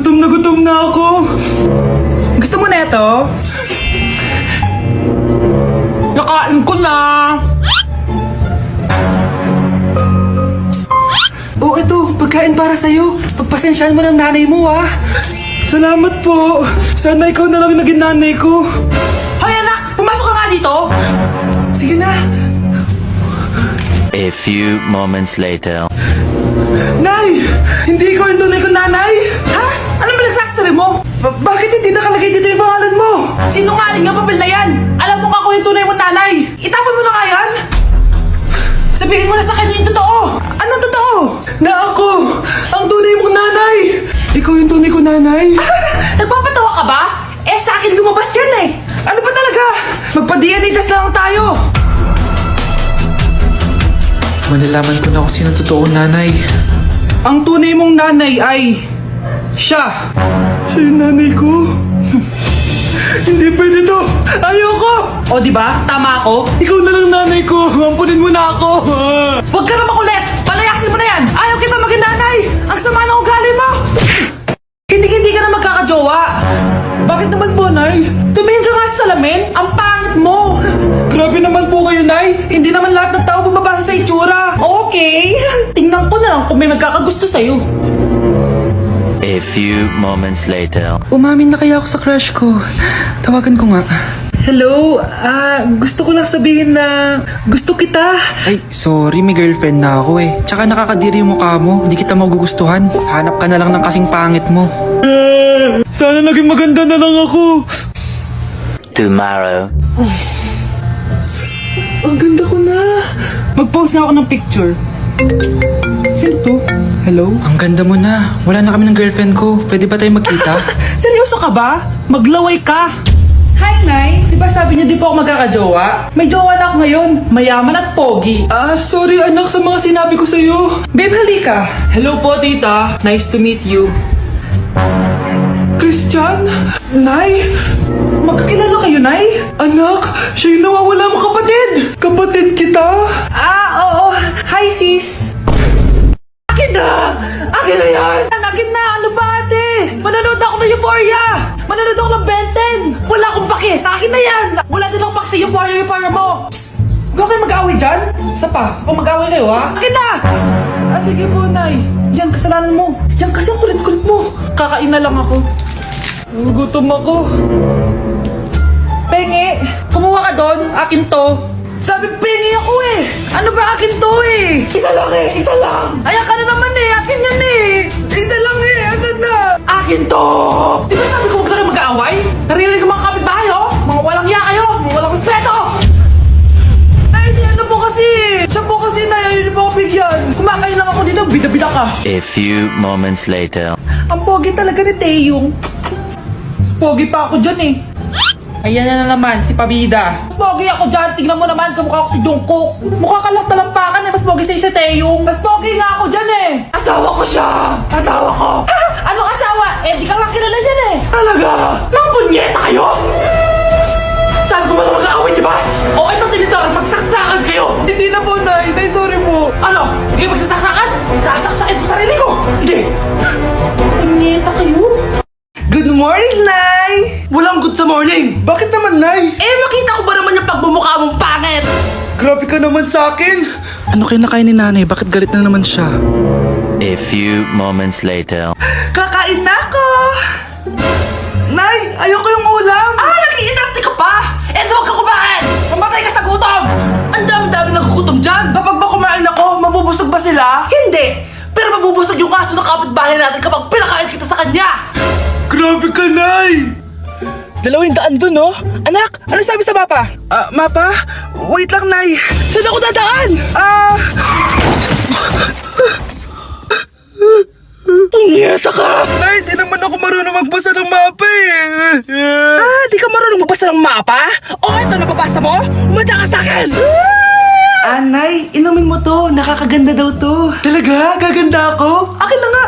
gutom na ako. Gusto mo na ito? Nakain ko na. Oh, ito, pagkain para sa'yo. Pagpasensyahan mo ng nanay mo, ah. Salamat po. Sana ikaw na lang naging nanay ko. Hoy, anak! Pumasok ka nga dito! Sige na. A few moments later. Nay! Hindi ikaw yung tunay kong nanay? Ha? Ano ba nagsasabi mo? Bakit hindi nakalagay dito yung pangalan mo? Sinungaling ang papel na yan! Alam mo nga ako yung tunay mong nanay! Itapon mo na nga yan! Sabihin mo na sa kanya yung totoo! Anong totoo? Na ako! Ang tunay mong nanay! Ikaw yung tunay kong nanay? Nagpapatawa ka ba? Eh sa akin lumabas yan eh! Ano ba talaga? Magpa-DNA test na lang tayo! Malalaman ko na kung sino totoong nanay. Ang tunay mong nanay ay... siya! Siya yung nanay ko? Hindi pwede to! Ayoko! O diba? Tama ako? Ikaw na lang nanay ko! Ampunin mo na ako! Huwag ka na makulit! Palayasin mo na yan! Ayaw kita maging nanay! Ang sama ng ugali mo! Hindi ka na magkakajowa! Bakit naman po, Nay? Tumingin ka nga sa salamin! Ang pangit mo! Grabe naman po kayo, Nay! Hindi naman lahat ng tao bumabasa sa itsura! Okay! Tingnan ko na lang kung may magkakagusto sa'yo! A few moments later. Umamin na kaya ako sa crush ko. Tawagan ko nga. Hello? Gusto ko lang sabihin na gusto kita. Ay, sorry, may girlfriend na ako eh. Tsaka nakakadiri yung mukha mo. Di kita magugustuhan. Hanap ka na lang ng kasing pangit mo. Sana naging maganda na lang ako. Tomorrow. Ang ganda ko na. Mag-post na ako ng picture. Sino to? Hello? Ang ganda mo na. Wala na kami ng girlfriend ko. Pwede ba tayo magkita? Seryoso ka ba? Maglaway ka. Hi, Nay. Di ba sabi niyo di po ako magkakajowa? May jowa na ako ngayon. Mayaman at pogi. Sorry anak sa mga sinabi ko sa'yo. Babe, halika. Hello po, tita. Nice to meet you. Christian? Nay? Magkakilala kayo, Nay? Anak, siya yung nawawala mo kapatid. Kapatid kita? Oo. Hi, sis. Akin na! Akin na yan! Akin na! Ano ba, ate? Manonood ako ng Euphoria! Manonood ako ng Ben 10! Wala akong pake! Akin na yan! Wala din akong pake sa Euphoria mo! Psst! Huwag kayo mag-away dyan? Sa pa mag-away kayo, ha? Akin na! Sige po, Nay. Yan, kasalanan mo. Yan kasi ang kulit-kulit mo. Kakain na lang ako. Gutom ako. Pengi! Kumuha ka doon! Akin to! Sabi pengi ako eh! Ano ba akin to eh? Isa lang eh! Isa lang! Ayan ka na naman eh! Akin yan eh! Isa lang eh! Asan na? Akin to! Di ba sabi ko huwag na kayo mag-aaway? Naririnig ko mga kapitbahay oh! Mga walang iya kayo! Mga walang respeto! Ay, si ano po kasi! Siya po kasi na hindi po ako bigyan! Kumakain lang ako dito, bida-bida ka! A few moments later. Ang pogi talaga ni Taeyong. Mas pogi pa ako dyan eh. Ayan na naman, si Pabida. Mas pogi ako dyan, tignan mo naman, kamukha ko si Jungkook. Mukha ka lang talampakan eh, mas pogi sa'yo si Taeyong. Mas pogi nga ako dyan eh. Asawa ko siya! Asawa ko! Ha? Anong asawa? Eh, di ka lang kilala dyan eh. Talaga? Mga punyeta kayo? Saan ko mga mag-aaway, di ba? O ito, tinitor, magsaksakan kayo! Hindi na po, Nay. Nay, sorry po. Ano? Hindi kayo magsasaksakan? Sasaksakin ko sarili ko! Sige! Punyeta kayo? Good morning, Nay! Walang good sa morning! Bakit naman, Nay? Eh, makita ko ba naman yung pagmumukha mong pangit? Grabe ka naman sa akin! Ano kinakain ni nanay? Bakit galit na naman siya? A few moments later. Kakain na ako! Nay, ayoko yung ulam! Nag-iinarte ka pa! Eh, huwag ka kumain! Mamatay ka sa gutom! Ang dami-dami nagugutom dyan! Kapag ba kumain ako, mabubusog ba sila? Hindi! Pero mabubusog yung aso ng kapitbahay natin kapag pinakain kita sa kanya! Grabe ka, Nay! 200 dun, no? Anak, ano sabi sa mapa? Mapa? Wait lang, Nay. Saan ako dadaan? Punyeta ka! Nay, di naman ako marunong magbasa ng mapa eh. Di ka marunong magbasa ng mapa? O, ito, nababasa mo? Umanda ka sa akin! Nay, inumin mo to. Nakakaganda daw to. Talaga? Gaganda ako? Akin na nga.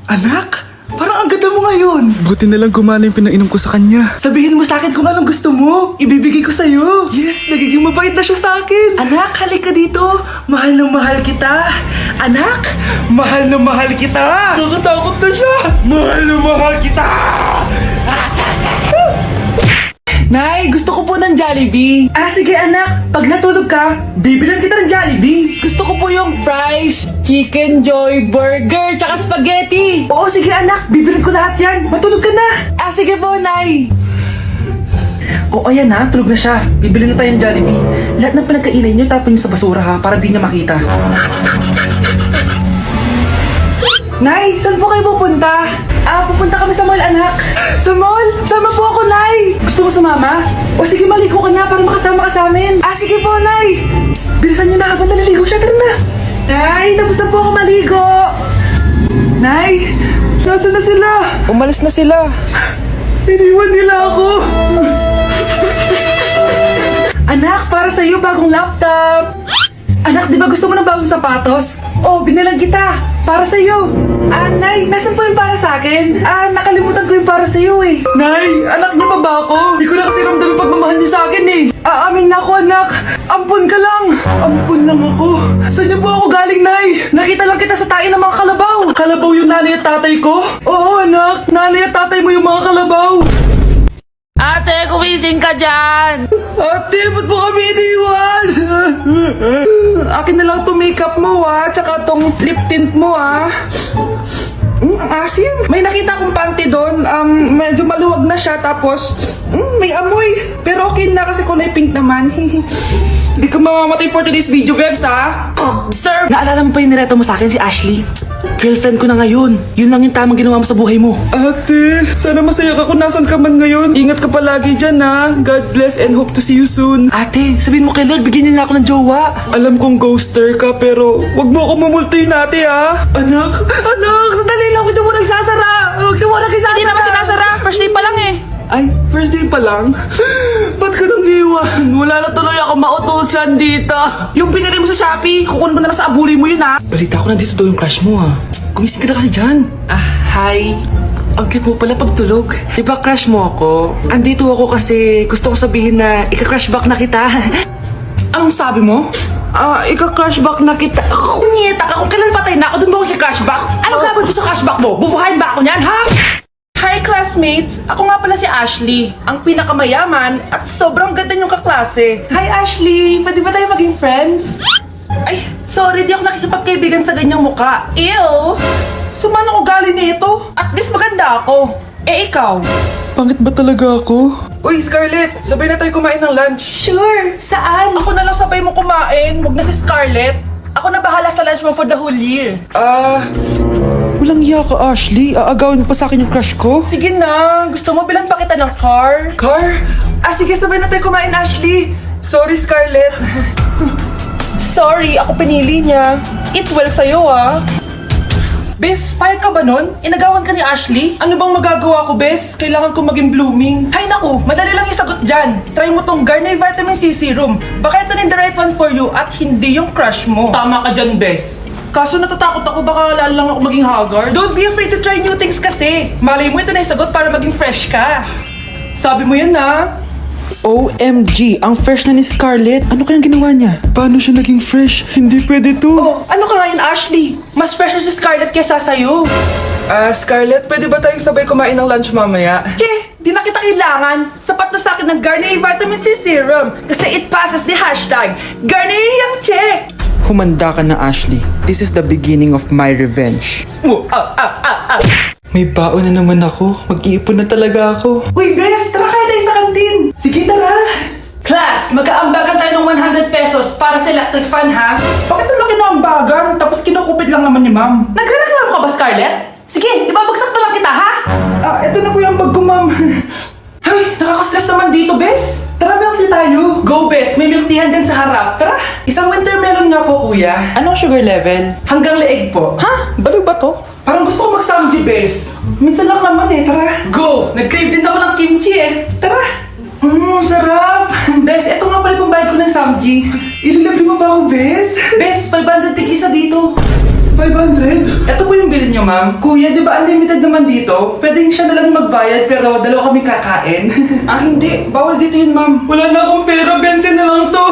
Anak, parang ang ganda mo ngayon. Buti na lang gumana yung pinainom ko sa kanya. Sabihin mo sa akin kung anong gusto mo. Ibibigay ko sa'yo. Yes, nagiging mabait na siya sa akin. Anak, halika dito. Mahal na mahal kita. Anak, mahal na mahal kita. Nakakatakot na siya. Mahal na mahal kita. Nay, gusto ko po ng Jollibee. Ah, sige anak. Pag natulog ka, bibilan kita ng Jollibee. Gusto ko po yung fries, chicken joy, burger, tsaka spaghetti. Oo, sige anak. Bibilan ko lahat yan. Matulog ka na. Ah, sige po, Nay. Oo, ayan na. Tulog na siya. Bibili na tayo ng Jollibee. Lahat ng pinagkainan niyo, tapon niyo sa basura ha, para di niya makita. Nay, saan po kayo pupunta? Ah, pupunta kami sa mall, anak. Sa mall? Sama po ako, Nay. Gusto mo sumama? O sige, maligo ka na para makasama ka sa amin. Ah, sige po, Nay. Psst, bilisan niyo na habang naliligo siya. Tara na. Nay, tapos na po ako maligo. Nay, nasaan na sila? Umalis na sila. Iniwan nila ako. Anak, para sa'yo bagong laptop. Anak, di ba gusto mo ng bagong sapatos? Oh, binilang kita. Para sa'yo. Ah, Nay, nasan po yung para sa akin? Ah, nakalimutan ko yung para sa'yo eh. Nay, anak niya pa ba ako? Hindi ko na kasi ramdam yung pagmamahal niya sa akin eh. Aamin na ako, anak. Ampun ka lang. Ampun lang ako. Saan niyo po ako galing, Nay? Nakita lang kita sa tayo ng mga kalabaw. Kalabaw yung nanay at tatay ko? Oo, anak. Nanay at tatay mo yung mga kalabaw. Ate, kumising ka dyan! Ate, ba't mo kami iniwan? Akin na lang to makeup mo tsaka tong lip tint mo ang asim. May nakita akong panty doon, medyo maluwag na siya tapos may amoy. Pero okay na kasi kulay pink naman. Hindi ka mamamatay for today's video, Bebs Sir! Naalala mo pa yung nireto mo sa akin si Ashley? Girlfriend ko na ngayon. Yun lang yung tamang ginawa mo sa buhay mo. Ate, sana masaya ka kung nasan ka man ngayon. Ingat ka palagi dyan God bless and hope to see you soon. Ate, sabihin mo kay Lord, bigyan niya na ako ng jowa. Alam kong ghoster ka pero wag mo ako mamultuin ate Anak, sandali lang. Huwag na mo nagsasara. Huwag na mo nagsasara. Hindi naman sinasara. First day pa lang eh. Ay, first day pa lang? Ba't ka nang iwan? Wala na tuloy ako mautusan dito. Yung pinili mo sa Shopee, kukunin mo na lang sa abuli mo yun Balita ko nandito daw yung crush mo Gumising ka na kasi dyan. Hi. Ang cute mo pala pagtulog. Diba crush mo ako? Andito ako kasi gusto ko sabihin na ika-crush back na kita. Anong sabi mo? Ika-crush back na kita. Kunyeta ka, kung kailan patay na ako, dun ba ako crush back? Anong gagawin ko sa crush back mo? Bubuhayin ba ako niyan, ha? Hi classmates! Ako nga pala si Ashley, ang pinakamayaman at sobrang ganda niyong kaklase. Hi Ashley! Pwede ba tayo maging friends? Ay, sorry, di ako nakikipagkaibigan sa ganyang muka. Ew! Sumano ko galing nito? At least maganda ako. Eh ikaw? Pangit ba talaga ako? Uy Scarlett, sabay na tayo kumain ng lunch. Sure! Saan? Ako na lang sabay mo kumain, wag na si Scarlett. Ako na bahala sa lunch mo for the whole year. Walang iya ka Ashley. Aagawin pa sa akin yung crush ko. Sige na, gusto mo bilan pa kita ng car? Car? Sige, sabay na tayo kumain, Ashley. Sorry, Scarlett. Sorry, ako pinili niya. Eat well sa'yo Bes, payag ka ba nun? Inagawan ka ni Ashley? Ano bang magagawa ko, Bes? Kailangan ko maging blooming. Hay naku, madali lang yung sagot dyan. Try mo tong Garnier Vitamin C Serum. Baka ito na the right one for you at hindi yung crush mo. Tama ka dyan, Bes. Kaso natatakot ako, baka lalo lang ako maging haggard. Don't be afraid to try new things kasi. Malay mo ito na yung sagot para maging fresh ka. Sabi mo yan OMG, ang fresh na ni Scarlett. Ano kayang ginawa niya? Paano siya naging fresh? Hindi pwede to. Oh, ano ka ngayon, Ashley? Mas fresh na si Scarlett kesa sa'yo. Scarlett, pwede ba tayong sabay kumain ng lunch mamaya? Che, di na kita kailangan. Sapat na sa akin ng Garnier Vitamin C Serum. Kasi it passes the hashtag Garnier yung che. Humanda ka na, Ashley. This is the beginning of my revenge. May baon na naman ako. Mag-iipon na talaga ako. Uy, Bes, tara kayo tayo sa kantin. Sige, tara. Class, mag-aambagan tayo ng 100 pesos para sa electric fan, ha? Bakit ang laki ng ambagan? Tapos kinukupit lang naman ni ma'am. Nagrereklamo ka ba, Scarlett? Sige, ibabagsak na lang kita, ha? Ito na po yung bag ko, ma'am. Ay, nakakaskas naman dito, Bes. Tara, milk tea tayo. Go, Bes. May milk teahan din sa harap. Tara. Isang winter melon nga po, kuya. Anong sugar level? Hanggang leeg po. Ha? Baliw ba to? Parang gusto ko mag-samji, Bes. Minsan lang naman tara. Go! Nag-crave din ako ng kimchi Tara! Sarap! Bes, eto nga pala yung pambayad ko ng samji. Ililibre mo ba ako, Bes? Bes, 500 tig isa dito. 500? Ito po yung bill nyo, ma'am. Kuya, di ba unlimited naman dito? Pwede siya na lang magbayad pero dalawa kami kakain. Hindi. Bawal dito yun, ma'am. Wala na akong pera. 20 na lang to.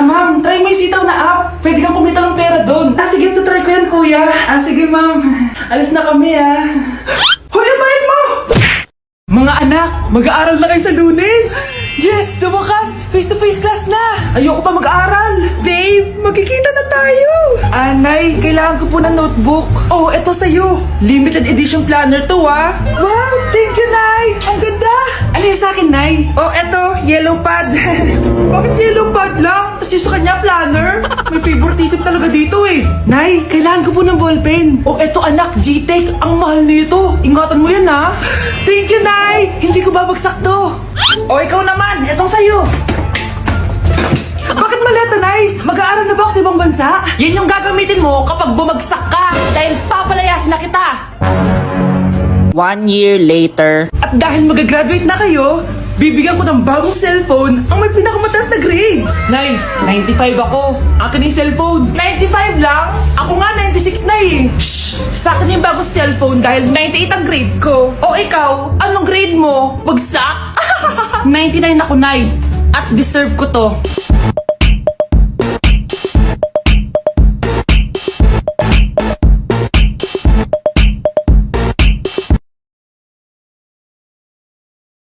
Ma'am. Try mo yung sitaw na app. Pwede kang kumita ng pera doon. Sige. Try ko yan, kuya. Sige, ma'am. Alis na kami, Hoy, ang bayad mo! Mga anak, mag-aaral na kayo sa Lunes! Yes! Sa wakas! Face-to-face class na! Ayoko pa mag-aaral! Babe, magkikita na tayo! Anay, kailangan ko po ng notebook. Oh, eto sa'yo. Limited edition planner to, Wow! Thank you, Nay! Ang ganda! Ano yung sa'kin, Nay? Oh, eto, yellow pad. Bakit yellow pad lang? Tapos yung sa kanya, planner? May favoritism talaga dito Nay, kailangan ko po ng ballpen. Oh, eto anak, G-Tech. Ang mahal nito. Ingatan mo yan, ha? Thank you, Nay! Hindi ko babagsak to. O, ikaw naman. Etong sa'yo. Bakit maleta, Nay? Mag-aaral na ba ako sa ibang bansa? Yan yung gagamitin mo kapag bumagsak ka. Dahil papalayasin na kita. 1 year later. At dahil magagraduate na kayo, bibigyan ko ng bagong cellphone ang may pinakamataas na grades. Nay, 95 ako. Akin yung cellphone. 95 lang? Ako nga 96 na Shh! Sa akin yung bagong cellphone dahil 98 ang grade ko. O ikaw, anong grade mo? Bagsak? 99 ako, Nay. At deserve ko to.